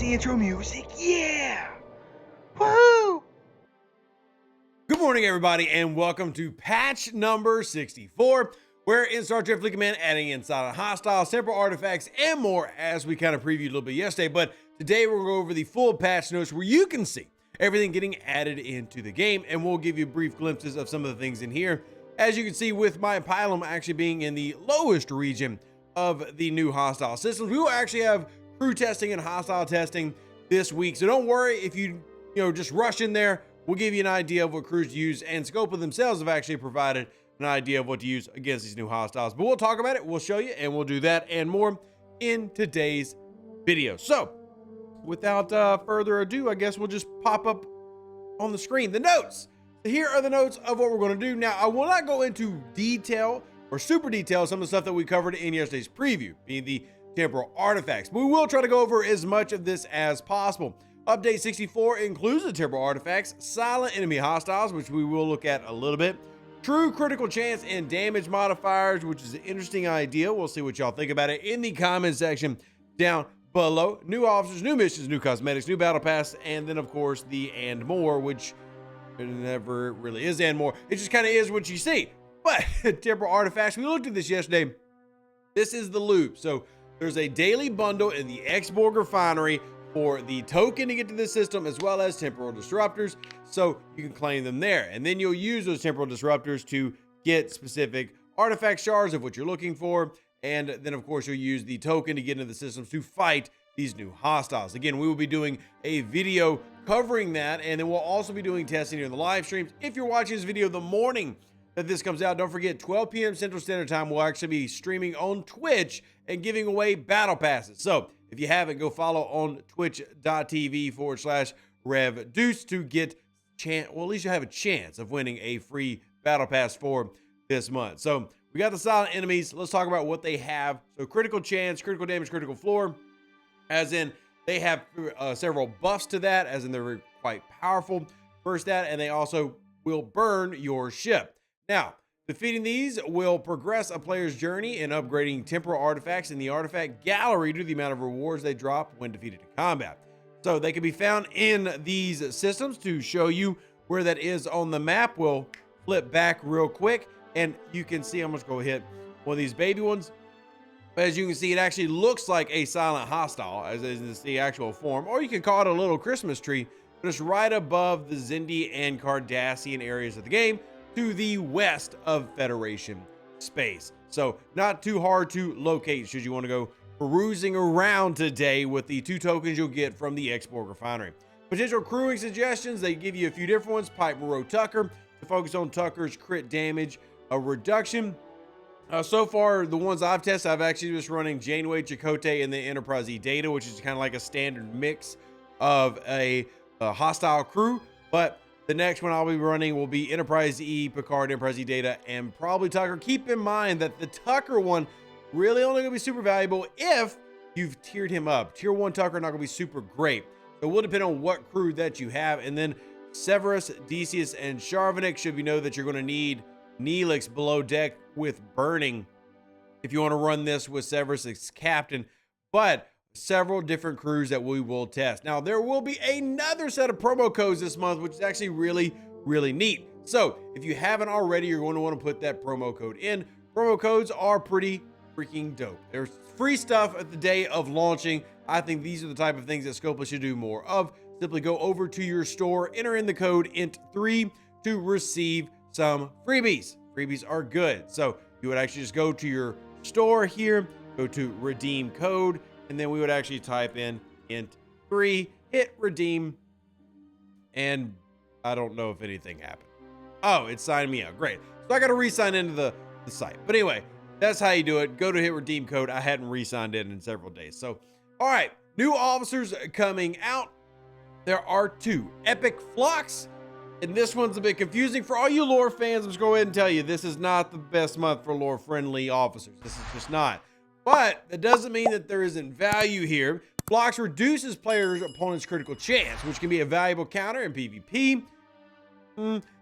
the intro music. Yeah! Woohoo! Good morning, everybody, and welcome to patch number 64, where in Star Trek Fleet Command, adding in silent hostiles, temporal artifacts, and more, as we kind of previewed a little bit yesterday. But today we're going to go over the full patch notes where you can see everything getting added into the game, and we'll give you brief glimpses of some of the things in here. As you can see, with my pylum actually being in the lowest region of the new hostile systems, we will actually have crew testing and hostile testing this week. So don't worry if you just rush in there. We'll give you an idea of what crews use, and Scopa themselves have actually provided an idea of what to use against these new hostiles. But we'll talk about it, we'll show you, and we'll do that and more in today's video. So without further ado, I guess we'll just pop up on the screen the notes. So here are the notes of what we're going to do. Now, I will not go into detail or super detail some of the stuff that we covered in yesterday's preview, being the temporal artifacts. But we will try to go over as much of this as possible. Update 64 includes the temporal artifacts, silent enemy hostiles, which we will look at a little bit, true critical chance and damage modifiers, which is an interesting idea. We'll see what y'all think about it in the comment section down below. New officers, new missions, new cosmetics, new battle pass, and then of course the and more, which never really is and more. It just kind of is what you see. But temporal artifacts, we looked at this yesterday. This is the loop. So there's a daily bundle in the X-Borg refinery for the token to get to the system, as well as temporal disruptors, so you can claim them there. And then you'll use those temporal disruptors to get specific artifact shards of what you're looking for. And then of course you'll use the token to get into the systems to fight these new hostiles. Again, we will be doing a video covering that, and then we'll also be doing testing here in the live streams. If you're watching this video the morning that this comes out, don't forget 12 p.m. Central Standard Time, we'll actually be streaming on Twitch and giving away battle passes. So if you haven't, go follow on twitch.tv/Rev Deuce to get at least you have a chance of winning a free battle pass for this month. So we got the silent enemies. Let's talk about what they have. So critical chance, critical damage, critical floor, as in they have several buffs to that, as in they're quite powerful. First that, and they also will burn your ship. Now, defeating these will progress a player's journey in upgrading temporal artifacts in the artifact gallery due to the amount of rewards they drop when defeated in combat. So they can be found in these systems. To show you where that is on the map, we'll flip back real quick, and you can see, I'm just going to hit one of these baby ones. As you can see, it actually looks like a silent hostile, as is the actual form, or you can call it a little Christmas tree, but it's right above the Xindi and Cardassian areas of the game, to the west of Federation space. So not too hard to locate should you want to go perusing around today with the 2 tokens you'll get from the X-Borg refinery. Potential crewing suggestions, they give you a few different ones. Pipe Moreau Tucker to focus on Tucker's crit damage reduction. So far, the ones I've tested, I've actually just running Janeway, Chakotay, and the Enterprise E data, which is kind of like a standard mix of a hostile crew. But the next one I'll be running will be Enterprise E, Picard, Enterprise E data, and probably Tucker. Keep in mind that the Tucker one really only going to be super valuable if you've tiered him up. Tier 1 Tucker not going to be super great. So it will depend on what crew that you have. And then Severus, Decius, and Charvanik, should we know that you're going to need Neelix below deck with burning if you want to run this with Severus as captain. But several different crews that we will test. Now, there will be another set of promo codes this month, which is actually really, really neat. So if you haven't already, you're going to want to put that promo code in. Promo codes are pretty freaking dope. There's free stuff at the day of launching. I think these are the type of things that Scopa should do more of. Simply go over to your store, enter in the code INT3 to receive some freebies. Freebies are good. So you would actually just go to your store here, go to redeem code, and then we would actually type in INT3, hit redeem, and I don't know if anything happened. Oh, it signed me out. Great. So I got to re-sign into the site. But anyway, that's how you do it. Go to hit redeem code. I hadn't re-signed in several days. So, all right, new officers coming out. There are 2. Epic Phlox, and this one's a bit confusing. For all you lore fans, I'm just going to go ahead and tell you, this is not the best month for lore-friendly officers. This is just not. But that doesn't mean that there isn't value here. Phlox reduces players' opponent's critical chance, which can be a valuable counter in PvP,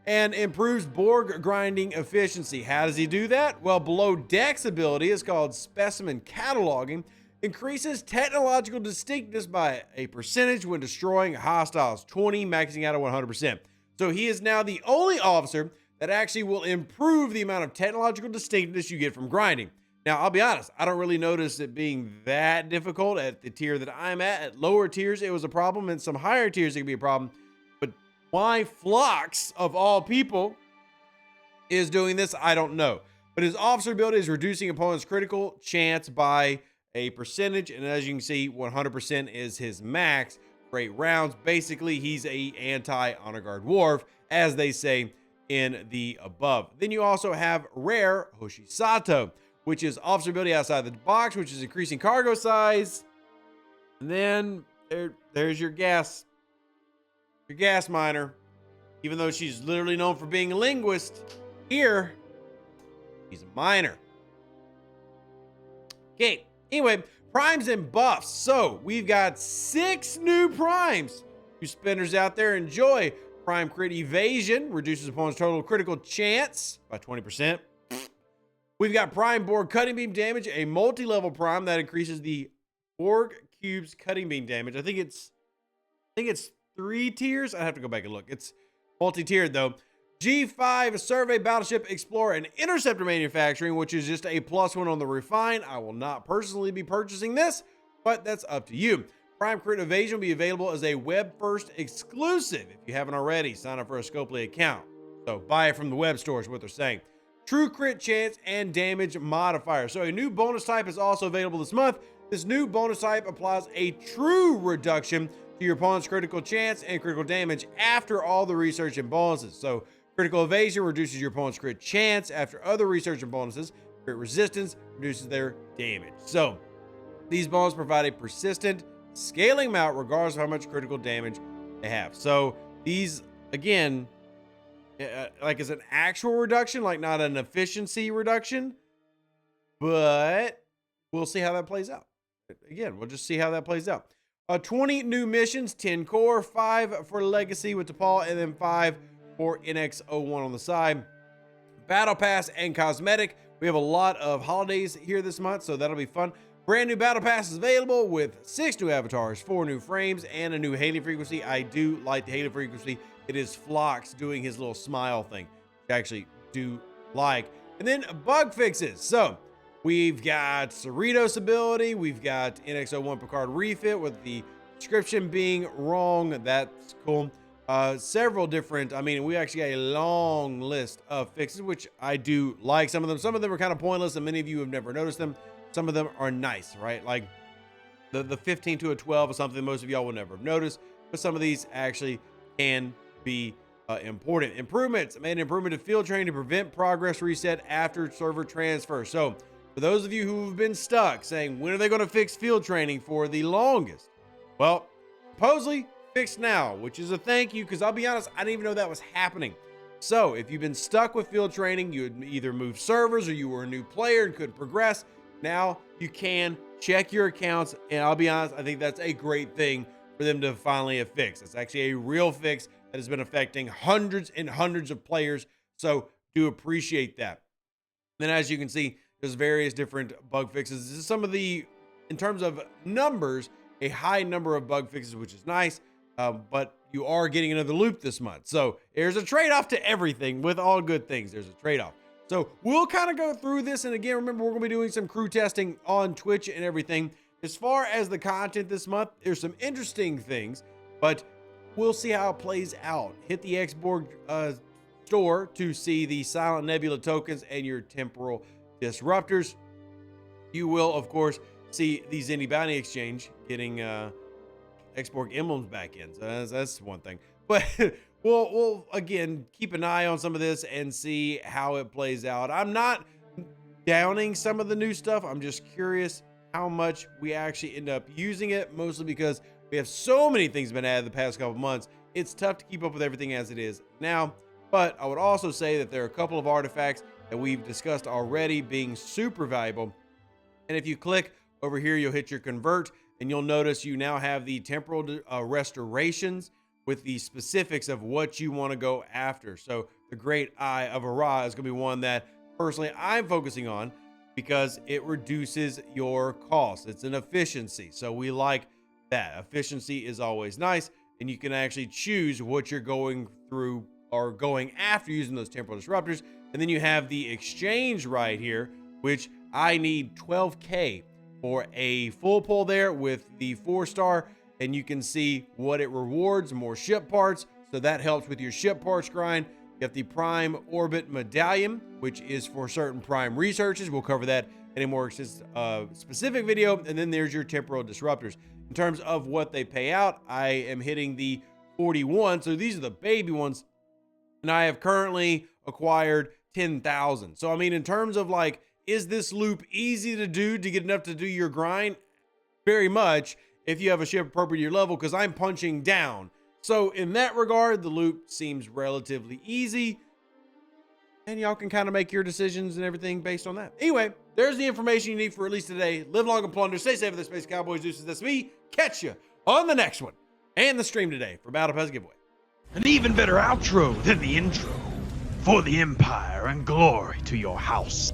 and improves Borg grinding efficiency. How does he do that? Well, below deck's ability is called specimen cataloging. increases technological distinctness by a percentage when destroying hostiles, 20, maxing out at 100%. So he is now the only officer that actually will improve the amount of technological distinctness you get from grinding. Now, I'll be honest, I don't really notice it being that difficult at the tier that I'm at. At lower tiers, it was a problem, and some higher tiers, it can be a problem. But why Phlox, of all people, is doing this, I don't know. But his officer ability is reducing opponent's critical chance by a percentage, and as you can see, 100% is his max for 8 rounds. Basically, he's a anti-honor guard wharf, as they say in the above. Then you also have rare Hoshi Sato, which is officer ability outside the box, which is increasing cargo size. And then there's your gas miner. Even though she's literally known for being a linguist, here she's a miner. Okay, anyway, primes and buffs. So we've got 6 new primes. You spinners out there, enjoy. Prime crit evasion reduces opponent's total critical chance by 20%. We've got Prime Borg Cutting Beam damage, a multi-level prime that increases the Borg Cube's cutting beam damage. I think it's 3 tiers. I have to go back and look. It's multi-tiered though. G5 Survey Battleship Explorer and Interceptor Manufacturing, which is just a +1 on the refine. I will not personally be purchasing this, but that's up to you. Prime Crit Evasion will be available as a web first exclusive. If you haven't already, sign up for a Scopely account. So buy it from the web store is what they're saying. True crit chance and damage modifier. So a new bonus type is also available this month. This new bonus type applies a true reduction to your opponent's critical chance and critical damage after all the research and bonuses. So critical evasion reduces your opponent's crit chance after other research and bonuses. Crit resistance reduces their damage. So these bonuses provide a persistent scaling amount regardless of how much critical damage they have. So these, again, like is an actual reduction, like not an efficiency reduction, but we'll see how that plays out. Again, we'll just see how that plays out. 20 new missions, 10 core, 5 for legacy with DePaul, and then 5 for NX01 on the side. Battle pass and cosmetic. We have a lot of holidays here this month, so that'll be fun. Brand new battle pass is available with 6 new avatars, 4 new frames, and a new hailing frequency. I do like the hailing frequency. It is Phlox doing his little smile thing, which I actually do like. And then bug fixes. So we've got Cerritos ability. We've got NX01 Picard refit with the description being wrong. That's cool. Several different, we actually got a long list of fixes, which I do like some of them. Some of them are kind of pointless, and many of you have never noticed them. Some of them are nice, right? Like the 15 to a 12 is something most of y'all will never have noticed, but some of these actually can be important. Improvements. Made an improvement to field training to prevent progress reset after server transfer. So for those of you who've been stuck saying, when are they going to fix field training for the longest? Well, supposedly fixed now, which is a thank you, because I'll be honest, I didn't even know that was happening. So if you've been stuck with field training, you had either moved servers or you were a new player and couldn't progress, now you can check your accounts. And I'll be honest, I think that's a great thing for them to finally have fixed. It's actually a real fix that has been affecting hundreds and hundreds of players. So do appreciate that. Then as you can see, there's various different bug fixes. This is some of the, in terms of numbers, a high number of bug fixes, which is nice. But you are getting another loop this month. So there's a trade-off to everything. With all good things, there's a trade-off. So we'll kind of go through this. And again, remember, we're going to be doing some crew testing on Twitch and everything. As far as the content this month, there's some interesting things, but we'll see how it plays out. Hit the Xborg store to see the Silent Nebula tokens and your temporal disruptors. You will, of course, see the Zinni Bounty Exchange getting Xborg emblems back in. So that's one thing. But we'll again keep an eye on some of this and see how it plays out. I'm not downing some of the new stuff. I'm just curious how much we actually end up using it, mostly because we have so many things been added the past couple months. It's tough to keep up with everything as it is now. But I would also say that there are a couple of artifacts that we've discussed already being super valuable. And if you click over here, you'll hit your convert, and you'll notice you now have the temporal restorations with the specifics of what you want to go after. So the Great Eye of Ara is going to be one that personally I'm focusing on. because it reduces your cost. It's an efficiency. So we like that. Efficiency is always nice, and you can actually choose what you're going through or going after using those temporal disruptors. And then you have the exchange right here, which I need 12K for a full pull there with the 4-star, and you can see what it rewards, more ship parts. So that helps with your ship parts grind. You got the Prime Orbit Medallion, which is for certain Prime researches. We'll cover that in a more specific video. And then there's your temporal disruptors. In terms of what they pay out, I am hitting the 41. So these are the baby ones. And I have currently acquired 10,000. So, I mean, in terms of like, is this loop easy to do to get enough to do your grind? Very much, if you have a ship appropriate to your level, because I'm punching down. So in that regard, the loop seems relatively easy, and y'all can kind of make your decisions and everything based on that. Anyway, there's the information you need for at least today. Live long and plunder. Stay safe with the Space Cowboys. Deuces, that's me. Catch you on the next one and the stream today for Battle Pass giveaway. An even better outro than the intro. For the Empire and glory to your house.